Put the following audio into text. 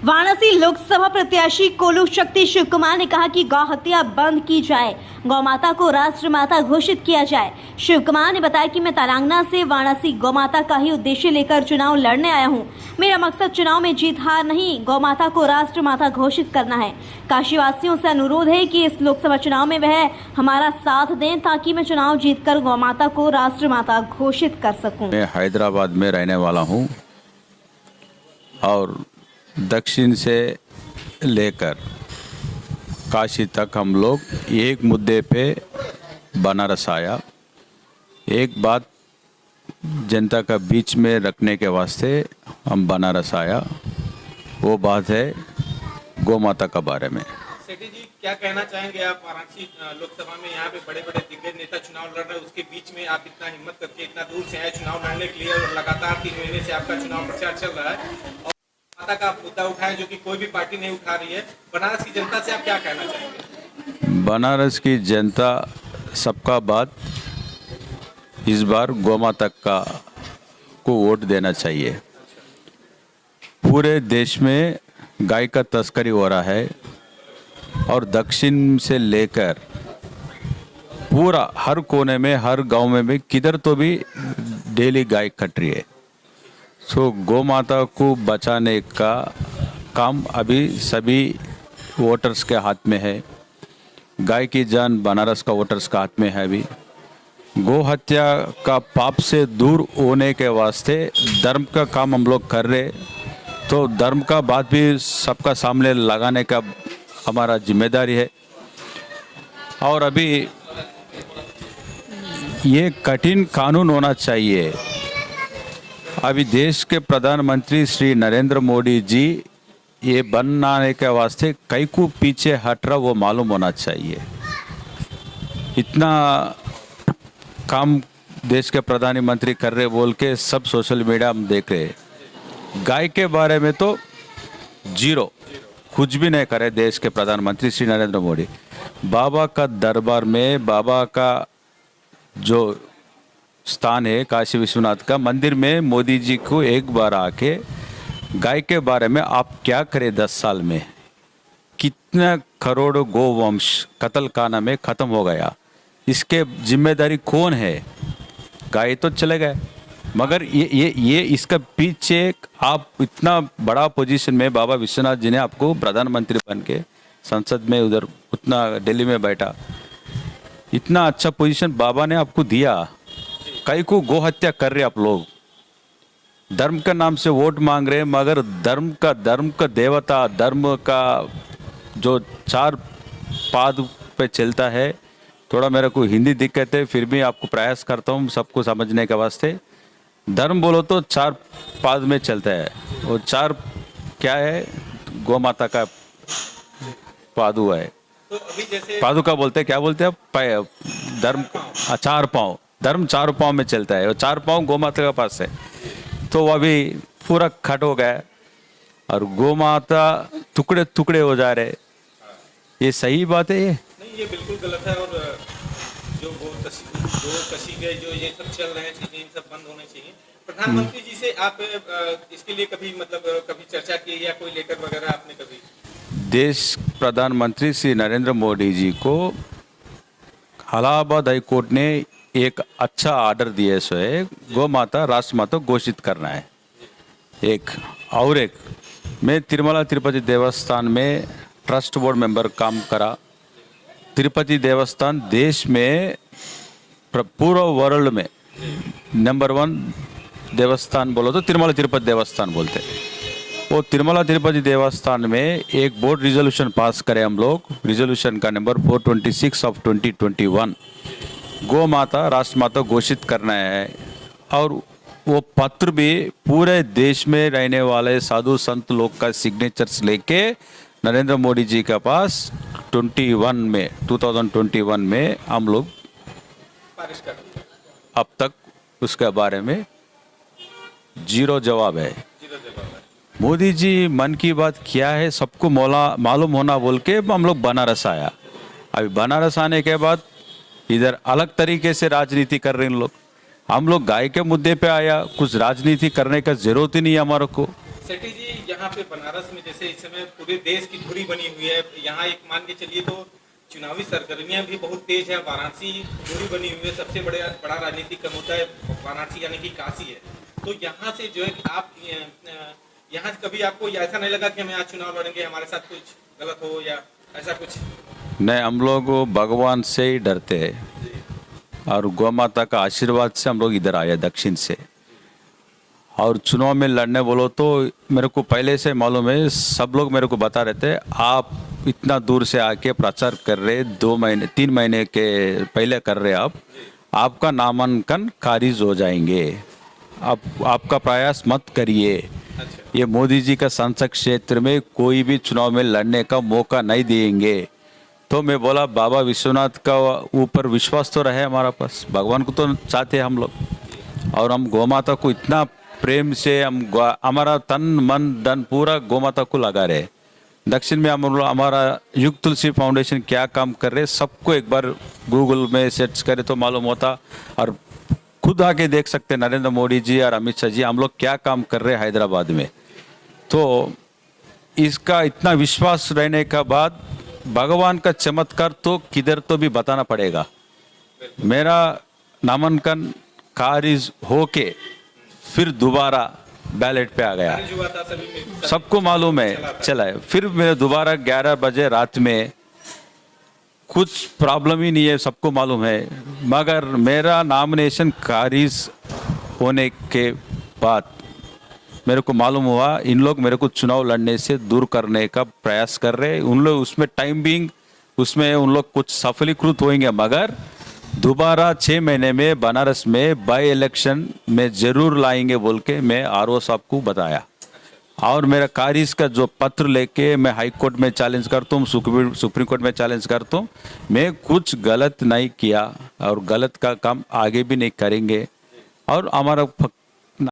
वाराणसी लोकसभा प्रत्याशी कोल्लू शक्ति शिव कुमार ने कहा कि गौ हत्या बंद की जाए, गौ माता को राष्ट्र माता घोषित किया जाए। शिव कुमार ने बताया कि मैं तेलंगाना से वाराणसी गौ माता का ही उद्देश्य लेकर चुनाव लड़ने आया हूं। मेरा मकसद चुनाव में जीत हार नहीं, गौ माता को राष्ट्र माता घोषित करना है। काशीवासियों से अनुरोध है कि इस लोकसभा चुनाव में वह हमारा साथ दें ताकि मैं चुनाव जीतकर गौ माता को राष्ट्र माता घोषित कर सकूं। मैं हैदराबाद में रहने वाला हूं और दक्षिण से लेकर काशी तक हम लोग एक मुद्दे पे बनारस आया। एक बात जनता का बीच में रखने के वास्ते हम बनारस आया, वो बात है गौ माता का बारे में। सेठी जी, क्या कहना चाहेंगे आप? वाराणसी लोकसभा में यहाँ पे बड़े बड़े दिग्गज नेता चुनाव लड़ रहे हैं, उसके बीच में आप इतना हिम्मत करके इतना दूर से आए चुनाव लड़ने के लिए और लगातार 3 महीने से आपका चुनाव प्रचार चल रहा है और माता का आप मुद्दा उठाए जो कि कोई भी पार्टी नहीं उठा रही है। बनारस की जनता से आप क्या कहना चाहेंगे? बनारस की जनता सबका बात इस बार गौ माता का को वोट देना चाहिए। पूरे देश में गाय का तस्करी हो रहा है और दक्षिण से लेकर पूरा हर कोने में हर गांव में भी किधर तो भी डेली गाय कट रही है। सो गौ माता को बचाने का काम अभी सभी वोटर्स के हाथ में है। गाय की जान बनारस का वोटर्स का हाथ में है। अभी गौ हत्या का पाप से दूर होने के वास्ते धर्म का काम हम लोग कर रहे, तो धर्म का बात भी सबका सामने लगाने का हमारा जिम्मेदारी है। और अभी ये कठिन कानून होना चाहिए। अभी देश के प्रधानमंत्री श्री नरेंद्र मोदी जी ये बनाने के वास्ते कई को पीछे हट रहा वो मालूम होना चाहिए। इतना काम देश के प्रधानमंत्री कर रहे बोल के सब सोशल मीडिया हम देख रहे। गाय के बारे में तो जीरो, कुछ भी नहीं करे देश के प्रधानमंत्री श्री नरेंद्र मोदी। बाबा का दरबार में बाबा का जो स्थान है काशी विश्वनाथ का मंदिर में मोदी जी को एक बार आके गाय के बारे में आप क्या करें 10 साल में, कितना करोड़ गोवंश कत्ल खाना में खत्म हो गया, इसके जिम्मेदारी कौन है? गाय तो चले गए, मगर ये इसका पीछे आप इतना बड़ा पोजीशन में बाबा विश्वनाथ जी ने आपको प्रधानमंत्री बन के संसद में उधर उतना दिल्ली में बैठा, इतना अच्छा पोजीशन बाबा ने आपको दिया, कई को गो हत्या कर रहे आप लोग। धर्म के नाम से वोट मांग रहे, मगर धर्म का देवता, धर्म का जो 4 पाद पे चलता है। थोड़ा मेरे को हिंदी दिक्कत है, फिर भी आपको प्रयास करता हूँ सबको समझने के वास्ते। धर्म बोलो तो 4 पाद में चलता है, और 4 क्या है? गौ माता का पादु है। तो अभी जैसे पादुका बोलते हैं, क्या बोलते हैं आप? धर्म 4 पाँव, धर्म 4 पाँव में चलता है और 4 पाँव गौ माता के पास है। तो अभी पूरा खट हो गया और गौ माता टुकड़े टुकड़े हो जा रहे। ये सही बात है? ये नहीं, ये बिल्कुल गलत है। और जो गो कशी गए जो ये सब चल रहे हैं चीजें, इन सब बंद होने चाहिए। प्रधानमंत्री जी से आप इसके लिए कभी कभी चर्चा की या कोई लेटर वगैरह आपने कभी? देश प्रधानमंत्री श्री नरेंद्र मोदी जी को इलाहाबाद हाई कोर्ट ने एक अच्छा ऑर्डर दिया है, गौ माता राष्ट्र माता घोषित करना है। एक मैं तिरुमला तिरुपति देवस्थान में ट्रस्ट बोर्ड मेंबर काम करा। तिरुपति देवस्थान देश में पूरे वर्ल्ड में नंबर 1 देवस्थान बोलो तो तिरुमला तिरुपति देवस्थान बोलते हैं। वो तिरुमला तिरुपति देवस्थान में एक बोर्ड रिजोल्यूशन पास करें हम लोग, रिजोल्यूशन का नंबर 426 ऑफ 2021, गौ माता राष्ट्र माता घोषित करना है। और वो पत्र भी पूरे देश में रहने वाले साधु संत लोग का सिग्नेचर्स लेके नरेंद्र मोदी जी के पास 2021 में हम लोग अब तक उसके बारे में जीरो जवाब है। मोदी जी मन की बात क्या है सबको मालूम होना बोल के हम लोग बनारस आया। अभी बनारस आने के बाद इधर अलग तरीके से राजनीति कर रहे हैं लोग। हम लोग गाय के मुद्दे पे आया, कुछ राजनीति करने का जरूरत ही नहीं है हमारे को। सेठी जी, यहाँ पे बनारस में जैसे इस समय पूरे देश की धुरी बनी हुई है, यहाँ एक मान के चलिए तो चुनावी सरगर्मियां भी बहुत तेज है। वाराणसी धुरी बनी हुई है, सबसे बड़ा राजनीतिक मुद्दा है वाराणसी यानी कि काशी है। तो यहाँ से जो है कि आप यहाँ से कभी आपको ऐसा नहीं लगा कि हम यहाँ चुनाव लड़ेंगे, हमारे साथ कुछ गलत हो या ऐसा कुछ? नहीं, हम लोग भगवान से ही डरते हैं और गौ माता का आशीर्वाद से हम लोग इधर आए दक्षिण से। और चुनाव में लड़ने बोलो तो मेरे को पहले से मालूम है, सब लोग मेरे को बता रहे थे आप इतना दूर से आके प्रचार कर रहे, 3 महीने के पहले कर रहे, आपका नामांकन खारिज हो जाएंगे, आपका प्रयास मत करिए। ये मोदी जी का संसद क्षेत्र में कोई भी चुनाव में लड़ने का मौका नहीं देंगे। तो मैं बोला बाबा विश्वनाथ का ऊपर विश्वास तो रहे हमारा पास, भगवान को तो चाहते हैं हम लोग। और हम गौ माता को इतना प्रेम से हमारा तन मन धन पूरा गौ माता को लगा रहे। दक्षिण में हमारा युग तुलसी फाउंडेशन क्या काम कर रहे, सबको एक बार गूगल में सर्च करे तो मालूम होता। और खुद आके देख सकते नरेंद्र मोदी जी और अमित शाह जी हम लोग क्या काम कर रहे हैं हैदराबाद में। तो इसका इतना विश्वास रहने का बाद भगवान का चमत्कार तो किधर तो भी बताना पड़ेगा। मेरा नामांकन खारिज होके फिर दोबारा बैलेट पे आ गया, खारिज हुआ था, सभी सबको मालूम है चला है। फिर मेरे दोबारा 11 बजे रात में कुछ प्रॉब्लम ही नहीं है, सबको मालूम है। मगर मेरा नॉमिनेशन खारिज होने के बाद मेरे को मालूम हुआ इन लोग मेरे को चुनाव लड़ने से दूर करने का प्रयास कर रहे हैं। उन लोग उसमें टाइम बिंग उसमें उन लोग कुछ सफलीकृत होंगे, मगर दोबारा 6 महीने में बनारस में बाई इलेक्शन में जरूर लाएंगे बोल के मैं आरओ साहब को बताया। और मेरा खारिज का जो पत्र लेके मैं हाई कोर्ट में चैलेंज करता हूँ, सुप्रीम कोर्ट में चैलेंज करता हूँ। मैं कुछ गलत नहीं किया और गलत का काम आगे भी नहीं करेंगे। और हमारा